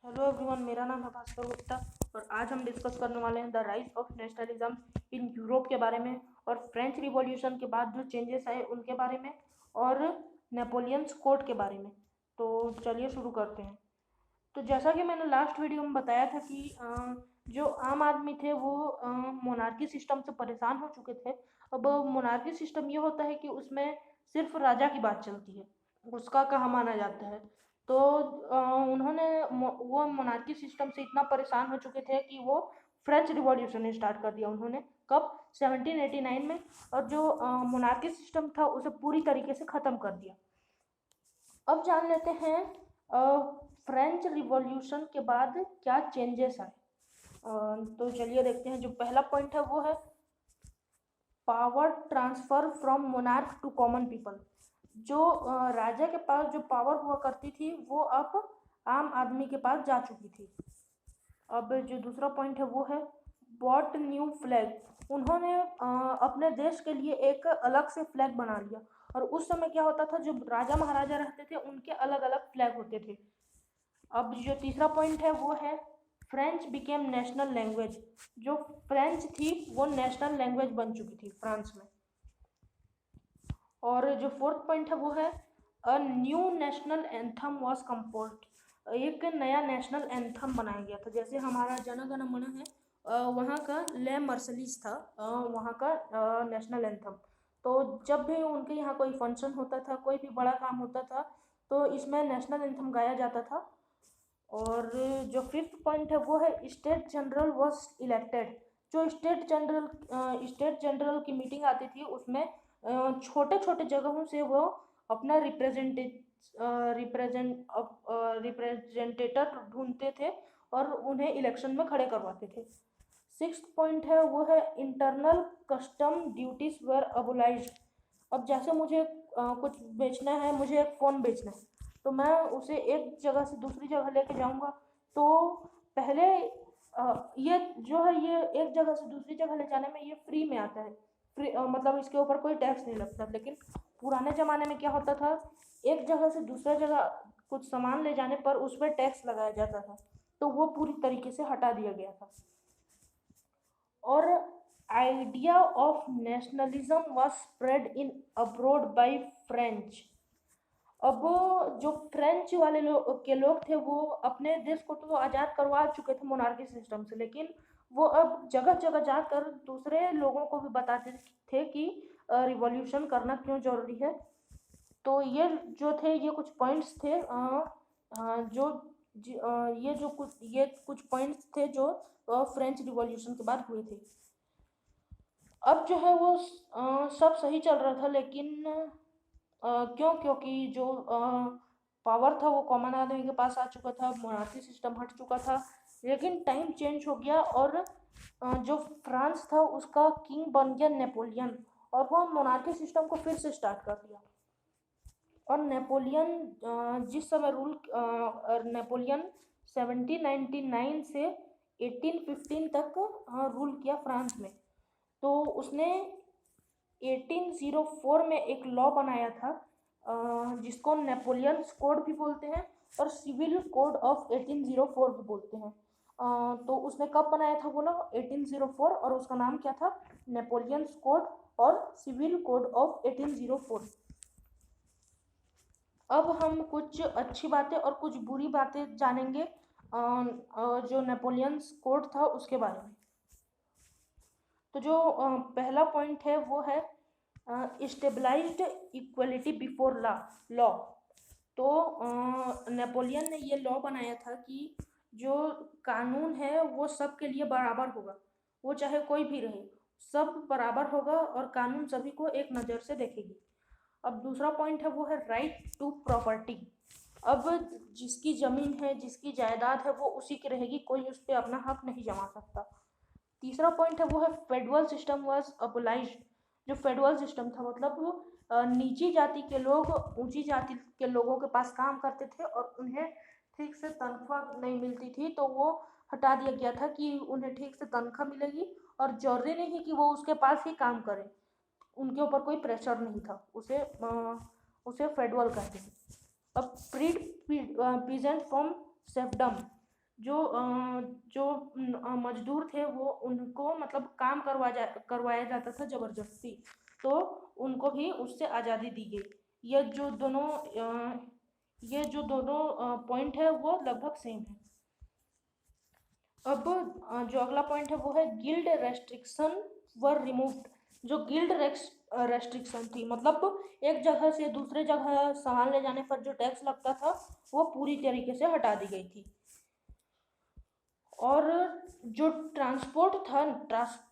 Hello everyone, मेरा नाम है भास्कर गुप्ता और आज हम डिस्कस करने वाले हैं the rise of nationalism in Europe के बारे में और फ्रेंच रिवॉल्यूशन के बाद जो चेंजेस आए उनके बारे में और नेपोलियंस कोड के बारे में। तो चलिए शुरू करते हैं। तो जैसा कि मैंने लास्ट वीडियो में बताया था कि जो आम आदमी थे वो मोनार्की सिस्टम से परेशान हो चुके थे। अब मोनार्की सिस्टम ये होता है कि उसमें सिर्फ राजा की बात चलती है, उसका कहा माना जाता है। तो उन्होंने वो मोनार्की सिस्टम से इतना परेशान हो चुके थे कि वो फ्रेंच रिवॉल्यूशन स्टार्ट कर दिया उन्होंने। कब? 1789 में। और जो मोनार्की सिस्टम था उसे पूरी तरीके से ख़त्म कर दिया। अब जान लेते हैं फ्रेंच रिवॉल्यूशन के बाद क्या चेंजेस आए। तो चलिए देखते हैं। जो पहला पॉइंट है वो है power transfer from monarch to common people. जो राजा के पास जो पावर हुआ करती थी वो अब आम आदमी के पास जा चुकी थी। अब जो दूसरा पॉइंट है वो है बॉट न्यू फ्लैग। उन्होंने अपने देश के लिए एक अलग से फ्लैग बना लिया। और उस समय क्या होता था, जो राजा महाराजा रहते थे उनके अलग अलग फ्लैग होते थे। अब जो तीसरा पॉइंट है वो है फ्रेंच बिकेम नेशनल लैंग्वेज। जो फ्रेंच थी वो नेशनल लैंग्वेज बन चुकी थी फ्रांस में। और जो फोर्थ पॉइंट है वो है a new national anthem was composed. एक नया नेशनल एंथम बनाया गया था। जैसे हमारा जन गण मन है, वहाँ का ले मर्सलीस था, वहाँ का नेशनल एंथम। तो जब भी उनके यहाँ कोई फंक्शन होता था, कोई भी बड़ा काम होता था, तो इसमें नेशनल एंथम गाया जाता था। और जो फिफ्थ पॉइंट है वो है स्टेट जनरल वॉज इलेक्टेड। जो स्टेट जनरल की मीटिंग आती थी उसमें छोटे छोटे जगहों से वो अपना रिप्रेजेंटेटर ढूंढते थे और उन्हें इलेक्शन में खड़े करवाते थे। सिक्स्थ पॉइंट है वो है इंटरनल कस्टम ड्यूटीज वर अबोलाइज्ड। अब जैसे मुझे कुछ बेचना है, मुझे एक फ़ोन बेचना है, तो मैं उसे एक जगह से दूसरी जगह लेके जाऊंगा। तो पहले ये जो है, ये एक जगह से दूसरी जगह ले जाने में ये फ्री में आता है। फ्री मतलब इसके ऊपर कोई टैक्स नहीं लगता। लेकिन पुराने ज़माने में क्या होता था, एक जगह से दूसरा जगह कुछ सामान ले जाने पर उस पर टैक्स लगाया जाता था। तो वो पूरी तरीके से हटा दिया गया था। और idea of nationalism was spread in abroad by French. अब जो फ्रेंच वाले के लोग थे वो अपने देश को तो आज़ाद करवा चुके थे मोनार्की सिस्टम से, लेकिन वो अब जगह जगह जाकर दूसरे लोगों को भी बताते थे कि रिवॉल्यूशन करना क्यों जरूरी है। तो ये जो थे, ये कुछ पॉइंट्स थे जो ये कुछ पॉइंट्स थे जो फ्रेंच रिवॉल्यूशन के बाद हुए थे। अब जो है वो सब सही चल रहा था, लेकिन क्यों? क्योंकि जो पावर था वो कॉमन आदमी के पास आ चुका था, मोनार्की सिस्टम हट चुका था। लेकिन टाइम चेंज हो गया और जो फ्रांस था उसका किंग बन गया नेपोलियन, और वो मोनार्की सिस्टम को फिर से स्टार्ट कर दिया। और नेपोलियन जिस समय नेपोलियन 1799 से 1815 तक रूल किया फ्रांस में। तो उसने 1804 में एक लॉ बनाया था जिसको नेपोलियंस कोड भी बोलते हैं और सिविल कोड ऑफ 1804 भी बोलते हैं। तो उसने कब बनाया था वो लॉ? 1804। और उसका नाम क्या था? नेपोलियंस कोड और सिविल कोड ऑफ 1804। अब हम कुछ अच्छी बातें और कुछ बुरी बातें जानेंगे जो नेपोलियंस कोड था उसके बारे में। तो जो पहला पॉइंट है वो है स्टेबलाइज्ड इक्वलिटी बिफोर लॉ। तो नेपोलियन ने ये लॉ बनाया था कि जो कानून है वो सबके लिए बराबर होगा, वो चाहे कोई भी रहे, सब बराबर होगा और कानून सभी को एक नज़र से देखेगी। अब दूसरा पॉइंट है वो है राइट टू प्रॉपर्टी। अब जिसकी ज़मीन है, जिसकी जायदाद है, वो उसी की रहेगी, कोई उस पर अपना हक नहीं जमा सकता। तीसरा पॉइंट है वो है फेडरल सिस्टम वाज अबोलाइज्ड। जो फेडरल सिस्टम था, मतलब वो नीची जाति के लोग ऊंची जाति के लोगों के पास काम करते थे और उन्हें ठीक से तनख्वाह नहीं मिलती थी, तो वो हटा दिया गया था कि उन्हें ठीक से तनख्वाह मिलेगी और जरूरी नहीं कि वो उसके पास ही काम करें, उनके ऊपर कोई प्रेशर नहीं था। उसे फेडरल कहते हैं। अब प्रीड पीजेंट फ्रॉम सेफडम। जो मजदूर थे वो उनको मतलब काम करवाया जाता था ज़बरदस्ती, तो उनको भी उससे आज़ादी दी गई। ये जो दोनों पॉइंट है वो लगभग सेम है। अब जो अगला पॉइंट है वो है गिल्ड रेस्ट्रिक्शन वर रिमूव्ड। जो गिल्ड रेस्ट्रिक्शन थी, मतलब एक जगह से दूसरे जगह सामान ले जाने पर जो टैक्स लगता था वो पूरी तरीके से हटा दी गई थी। और जो ट्रांसपोर्ट था,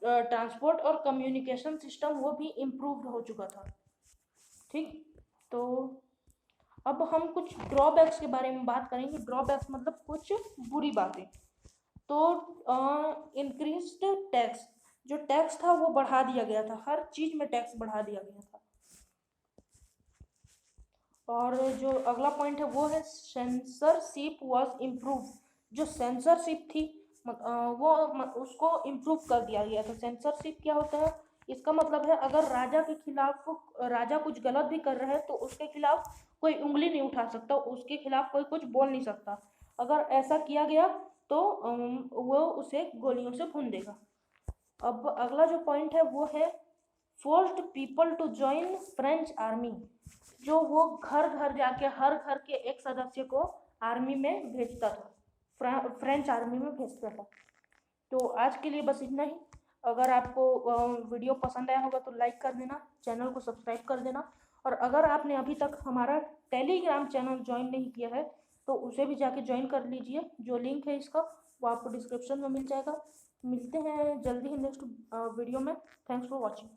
ट्रांसपोर्ट और कम्युनिकेशन सिस्टम वो भी इम्प्रूव्ड हो चुका था। ठीक, तो अब हम कुछ ड्रॉबैक्स के बारे में बात करेंगे। ड्रॉबैक्स मतलब कुछ बुरी बातें। तो इंक्रीज्ड टैक्स, जो टैक्स था वो बढ़ा दिया गया था, हर चीज़ में टैक्स बढ़ा दिया गया था। और जो अगला पॉइंट है वो है सेंसरशिप वाज इम्प्रूव। जो सेंसरशिप थी उसको इम्प्रूव कर दिया गया था। सेंसरशिप क्या होता है? इसका मतलब है अगर राजा के खिलाफ राजा कुछ गलत भी कर रहा है तो उसके खिलाफ कोई उंगली नहीं उठा सकता, उसके खिलाफ कोई कुछ बोल नहीं सकता। अगर ऐसा किया गया तो वो उसे गोलियों से भून देगा। अब अगला जो पॉइंट है वो है forced people to join French army. जो वो घर घर जाके हर घर के एक सदस्य को आर्मी में भेजता था, फ्रेंच आर्मी में भेजता था। तो आज के लिए बस इतना ही। अगर आपको वीडियो पसंद आया होगा तो लाइक कर देना, चैनल को सब्सक्राइब कर देना। और अगर आपने अभी तक हमारा टेलीग्राम चैनल ज्वाइन नहीं किया है तो उसे भी जाके ज्वाइन कर लीजिए। जो लिंक है इसका वो आपको डिस्क्रिप्शन में मिल जाएगा। मिलते हैं जल्दी ही नेक्स्ट वीडियो में। Thanks for watching.